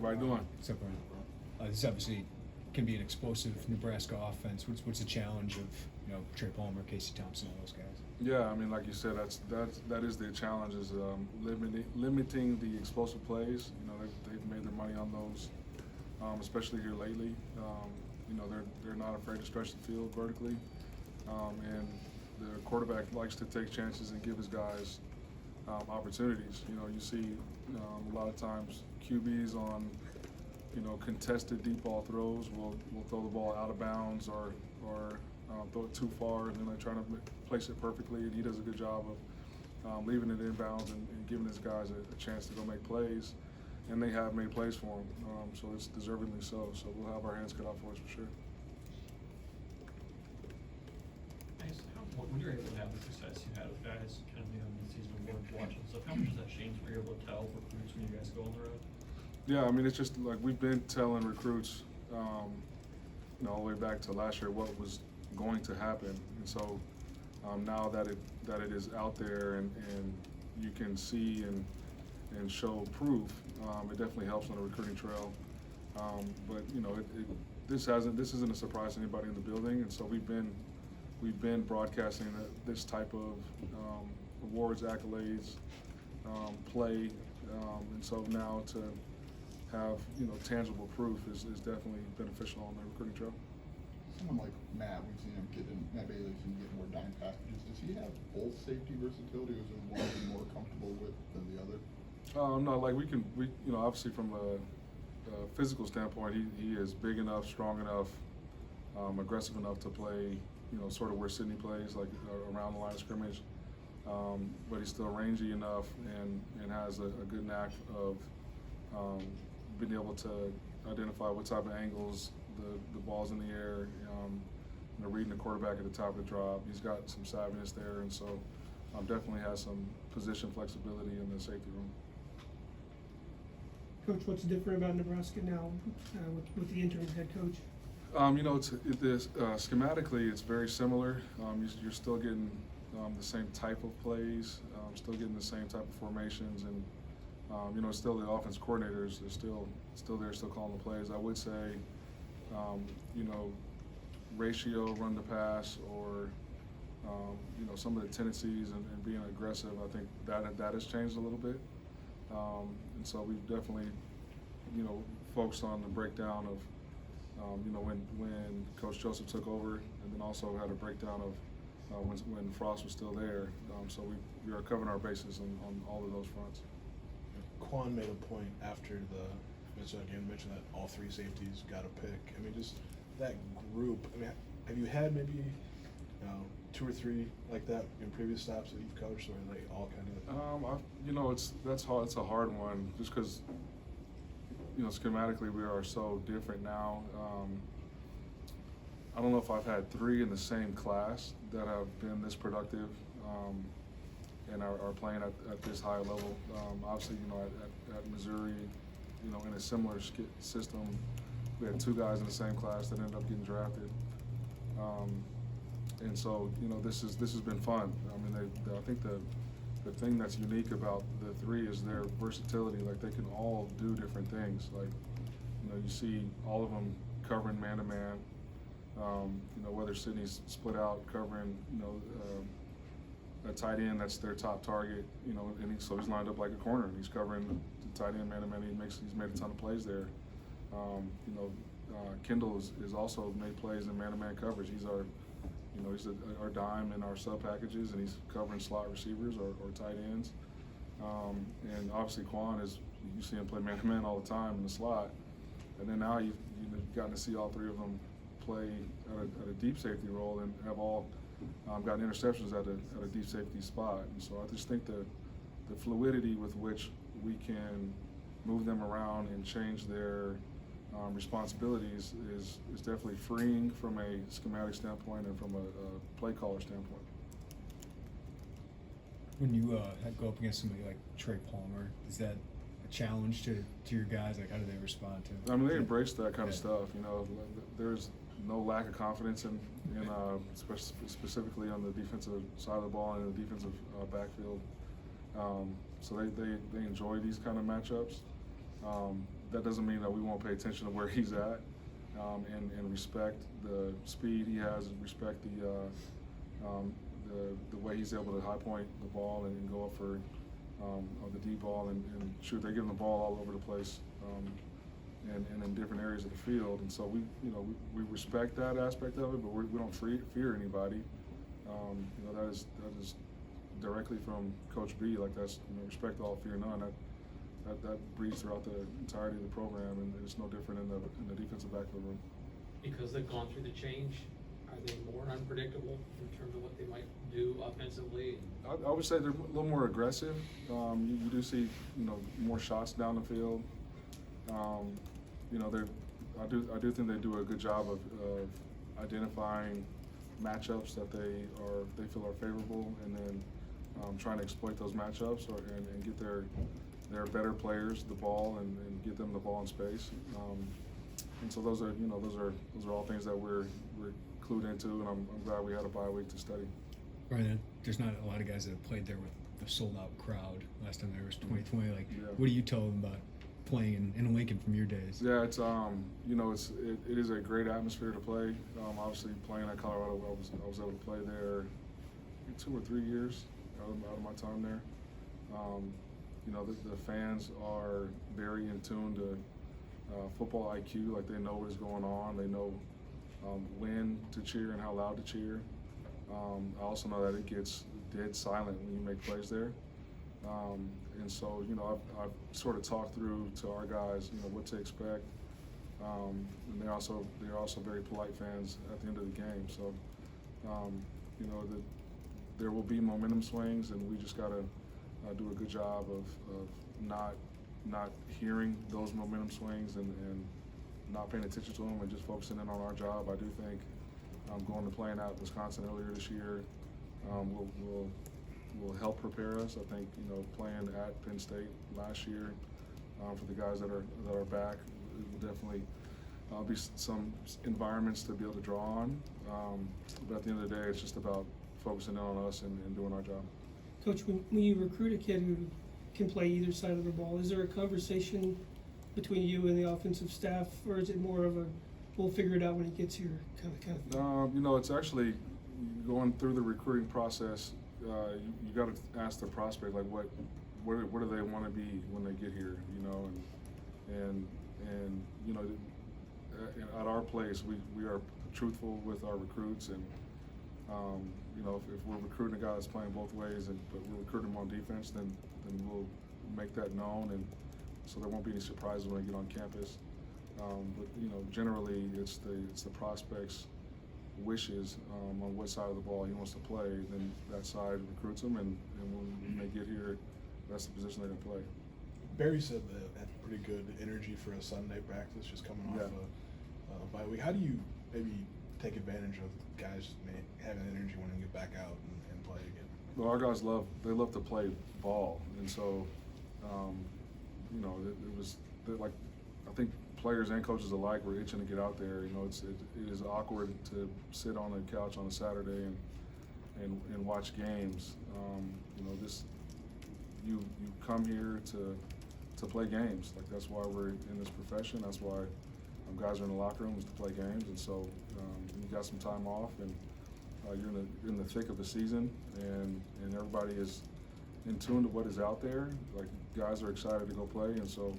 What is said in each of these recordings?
everybody doing? What's up, Brian? This obviously can be an explosive Nebraska offense. What's the challenge of Trey Palmer, Casey Thompson, all those guys? Yeah, I mean, like you said, that is the challenge, is limiting the explosive plays. They've made their money on those, especially here lately. They're not afraid to stretch the field vertically, and the quarterback likes to take chances and give his guys opportunities. You see a lot of times QBs on contested deep ball throws will throw the ball out of bounds or throw it too far, and then they're trying to place it perfectly, and he does a good job of leaving it inbounds and giving his guys a chance to go make plays, and they have made plays for him, so it's deservingly so. So we'll have our hands cut out for us for sure. When you're able to have the success you had with guys kind of on the season awards watching stuff, how much does that change when you're able to tell recruits when you guys go on the road? Yeah, I mean, it's just like we've been telling recruits, all the way back to last year what was going to happen, and so now that it is out there and you can see and show proof, it definitely helps on the recruiting trail. But this isn't a surprise to anybody in the building, and so we've been broadcasting this type of awards, accolades, play, and so now to have tangible proof is definitely beneficial on the recruiting trail. Someone like Matt, we've seen him Matt Bailey, we've seen him get more dime packages. Does he have both safety versatility, or is there one he's more comfortable with than the other? No, like we obviously from a physical standpoint, he is big enough, strong enough, aggressive enough to play, sort of where Sydney plays, like around the line of scrimmage. But he's still rangy enough and has a good knack of being able to identify what type of angles the ball's in the air, reading the quarterback at the top of the drop. He's got some savviness there, and so definitely has some position flexibility in the safety room. Coach, what's different about Nebraska now with the interim head coach? Schematically, it's very similar. You're still getting the same type of plays, still getting the same type of formations, and still the offense coordinators are still there, still calling the plays. I would say, ratio run to pass, or some of the tendencies and being aggressive. I think that has changed a little bit, and so we've definitely focused on the breakdown of when Coach Joseph took over, and then also had a breakdown of when Frost was still there. So we are covering our bases on all of those fronts. Quan made a point after the Minnesota game, mentioned that all three safeties got a pick. I mean, just that group. I mean, have you had maybe two or three like that in previous stops that you've coached, or are they all kind of? That's hard. It's a hard one, just because schematically we are so different now. I don't know if I've had three in the same class that have been this productive and are playing at this high level. Obviously, at Missouri, in a similar system, we had two guys in the same class that ended up getting drafted. And so, this has been fun. I mean, I think the thing that's unique about the three is their versatility. Like, they can all do different things. Like, you see all of them covering man-to-man. Whether Sydney's split out covering, a tight end that's their top target, and so he's lined up like a corner. He's covering the tight end man-to-man. He's made a ton of plays there. Kendall is also made plays in man-to-man coverage. He's our dime in our sub packages, and he's covering slot receivers or tight ends. And obviously Quan you see him play man-to-man all the time in the slot. And then now you've gotten to see all three of them play at a deep safety role, and have all gotten interceptions at a deep safety spot. And so I just think the fluidity with which we can move them around and change their responsibilities is definitely freeing from a schematic standpoint and from a play caller standpoint. When you go up against somebody like Trey Palmer, is that a challenge to your guys? Like, how do they respond to it? I mean, they embrace that kind of stuff. There's no lack of confidence in specifically on the defensive side of the ball and the defensive backfield. So they enjoy these kind of matchups. That doesn't mean that we won't pay attention to where he's at, and respect the speed he has, and respect the way he's able to high point the ball and go up for the deep ball and shoot. They're giving the ball all over the place, and in different areas of the field. And so we respect that aspect of it, but we don't fear anybody. That is directly from Coach B. Like, that's, respect all, fear none. That breeds throughout the entirety of the program, and it's no different in the defensive backfield room. Because they've gone through the change, are they more unpredictable in terms of what they might do offensively? I would say they're a little more aggressive. You do see, more shots down the field. I do think they do a good job of identifying matchups that they feel are favorable, and then trying to exploit those matchups and get their better players the ball and get them the ball in space. And so those are all things that we're clued into, and I'm glad we had a bye week to study. Right, there's not a lot of guys that have played there with the sold-out crowd. Last time there was 2020. Like, Yeah. what do you tell them about playing in Lincoln from your days? Yeah, it's it is a great atmosphere to play. Obviously, playing at Colorado, I was able to play there I think 2 or 3 years out of my time there. The fans are very in tune to football IQ. Like, they know what is going on. They know when to cheer and how loud to cheer. I also know that it gets dead silent when you make plays there. And so, I've sort of talked through to our guys, what to expect. And they're also very polite fans at the end of the game. So, there will be momentum swings, and we just gotta do a good job of not hearing those momentum swings and not paying attention to them and just focusing in on our job. I do think going to playing at Wisconsin earlier this year will help prepare us. I think playing at Penn State last year for the guys that are back, it will definitely be some environments to be able to draw on. But at the end of the day, it's just about focusing in on us and doing our job. Coach, when you recruit a kid who can play either side of the ball, is there a conversation between you and the offensive staff, or is it more of a we'll figure it out when he gets here kind of thing? It's actually going through the recruiting process. You got to ask the prospect, like, what do they want to be when they get here, and at our place we are truthful with our recruits, and if we're recruiting a guy that's playing both ways, but we're recruiting him on defense, then we'll make that known, and so there won't be any surprises when they get on campus. But generally it's the prospect's wishes on what side of the ball he wants to play. Then that side recruits him, and when they get here, that's the position they're gonna play. Barry said that had pretty good energy for a Sunday practice, just coming off a bye week. How do you maybe take advantage of guys having energy when they get back out and play again? Well, our guys love to play ball, and so I think players and coaches alike were itching to get out there. It is awkward to sit on the couch on a Saturday and watch games. You come here to play games. Like, that's why we're in this profession. That's why guys are in the locker rooms to play games. And so you got some time off, and you're in the thick of the season, and everybody is in tune to what is out there. Like, guys are excited to go play, and so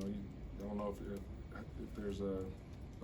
I don't know if there's a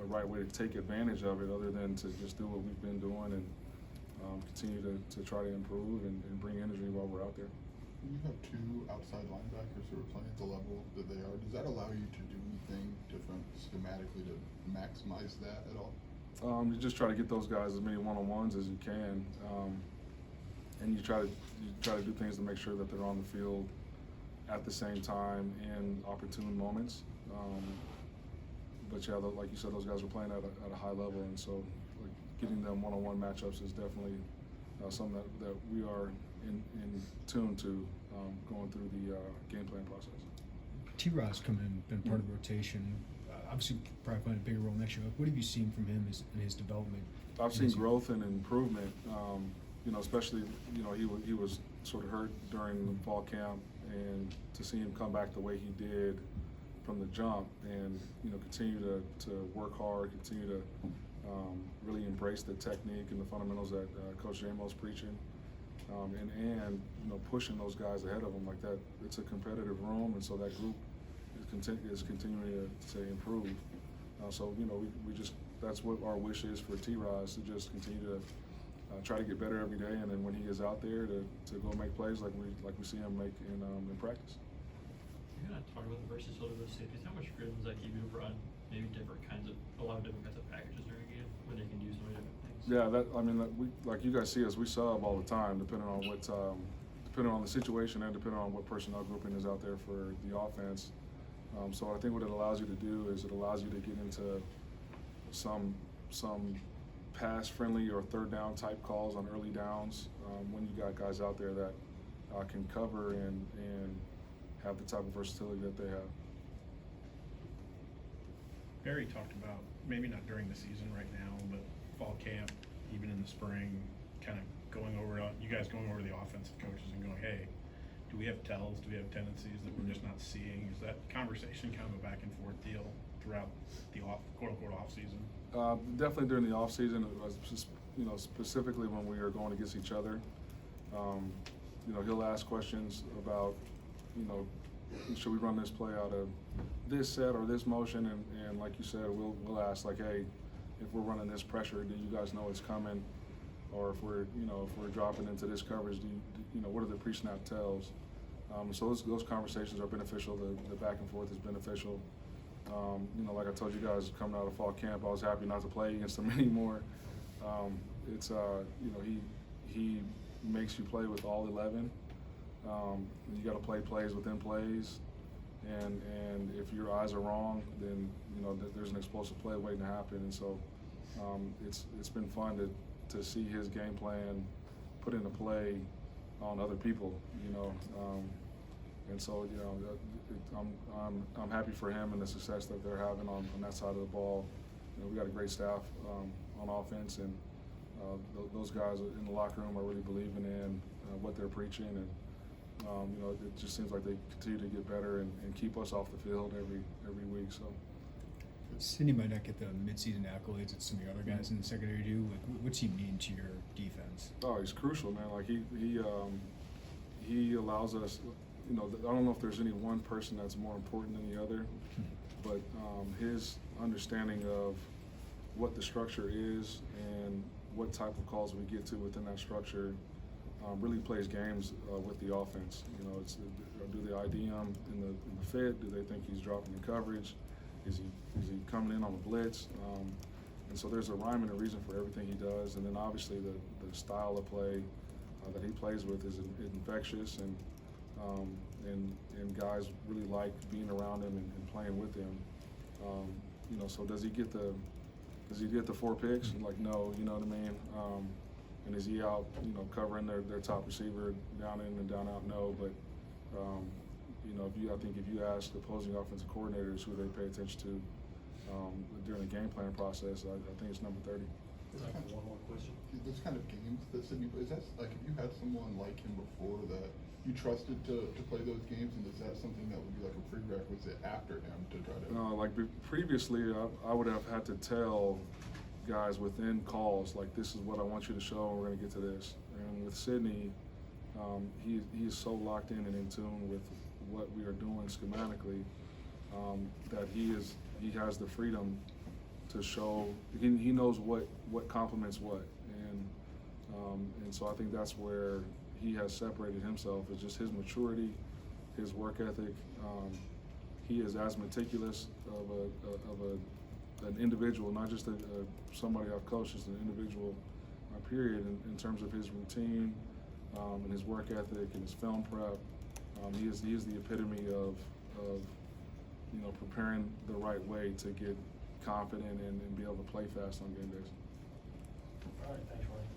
right way to take advantage of it other than to just do what we've been doing and continue to try to improve and bring energy while we're out there. When you have 2 outside linebackers who are playing at the level that they are, does that allow you to do anything different schematically to maximize that at all? You just try to get those guys as many one-on-ones as you can, and you try to do things to make sure that they're on the field at the same time in opportune moments. But yeah, like you said, those guys are playing at a high level, and so getting them one-on-one matchups is definitely something that we are in tune to going through the game plan process. T-Rod's come in, been part of the rotation. Obviously, probably playing a bigger role next year. What have you seen from him in his development? I've seen growth and improvement. Especially he was sort of hurt during the fall camp, and to see him come back the way he did from the jump, and continue to work hard, continue to really embrace the technique and the fundamentals that Coach Jamo's preaching, and pushing those guys ahead of them like that. It's a competitive room, and so that group is continuing to improve. So we just, that's what our wish is for T-Rod, is to just continue to try to get better every day, and then when he is out there to go make plays like we see him make in practice. You're gonna talk about the versatility of those safeties. How much freedom does that give you to run maybe a lot of different kinds of packages during a game when they can do so many different things? Yeah, we, like you guys see us, we sub all the time, depending on depending on the situation and depending on what personnel grouping is out there for the offense. So I think what it allows you to do is it allows you to get into some pass-friendly or third down type calls on early downs when you got guys out there that can cover and have the type of versatility that they have. Barry talked about, maybe not during the season right now, but fall camp, even in the spring, kind of you guys going over the offensive coaches and going, hey, do we have tells? Do we have tendencies that we're just not seeing? Is that conversation kind of a back and forth deal throughout the quote-unquote off season? Definitely during the off season, specifically when we are going against each other. He'll ask questions about, should we run this play out of this set or this motion? And like you said, we'll ask like, hey, if we're running this pressure, do you guys know it's coming? Or if we're dropping into this coverage, what are the pre-snap tells? So those conversations are beneficial. The back and forth is beneficial. Like I told you guys, coming out of fall camp, I was happy not to play against him anymore. He makes you play with all 11. You got to play plays within plays, and if your eyes are wrong, then there's an explosive play waiting to happen. And so it's been fun to see his game plan put into play on other people. And so I'm happy for him and the success that they're having on that side of the ball. We got a great staff on offense, and those guys in the locker room are really believing in what they're preaching, and it just seems like they continue to get better and keep us off the field every week. So Sidney might not get the midseason accolades that some of the other guys in the secondary do. Like, what's he mean to your defense? Oh, he's crucial, man. Like he allows us. I don't know if there's any one person that's more important than the other, but his understanding of what the structure is and what type of calls we get to within that structure really plays games with the offense. Do they ID him in the fit? Do they think he's dropping in coverage? Is he coming in on a blitz? And so there's a rhyme and a reason for everything he does. And then obviously the style of play that he plays with is infectious, and guys really like being around him and playing with him. So does he get the 4 picks? Like, no, you know what I mean? And is he out, covering their top receiver down in and down out? No, but I think if you ask the opposing offensive coordinators who they pay attention to during the game plan process, I think it's number 30. One more question. Those kind of games that Sidney, is that like, if you had someone like him before that you trusted to play those games, and is that something that would be like a prerequisite after him to try to? Previously, I would have had to tell guys within calls, like, this is what I want you to show, and we're going to get to this. And with Sidney, he is so locked in and in tune with what we are doing schematically that he has the freedom to show. He knows what complements what, and so I think that's where he has separated himself. It's just his maturity, his work ethic. He is as meticulous of an individual, not just somebody I've coached, just an individual, period, in terms of his routine and his work ethic and his film prep. He is the epitome of preparing the right way to get confident and be able to play fast on game days. All right, thanks, Ryan.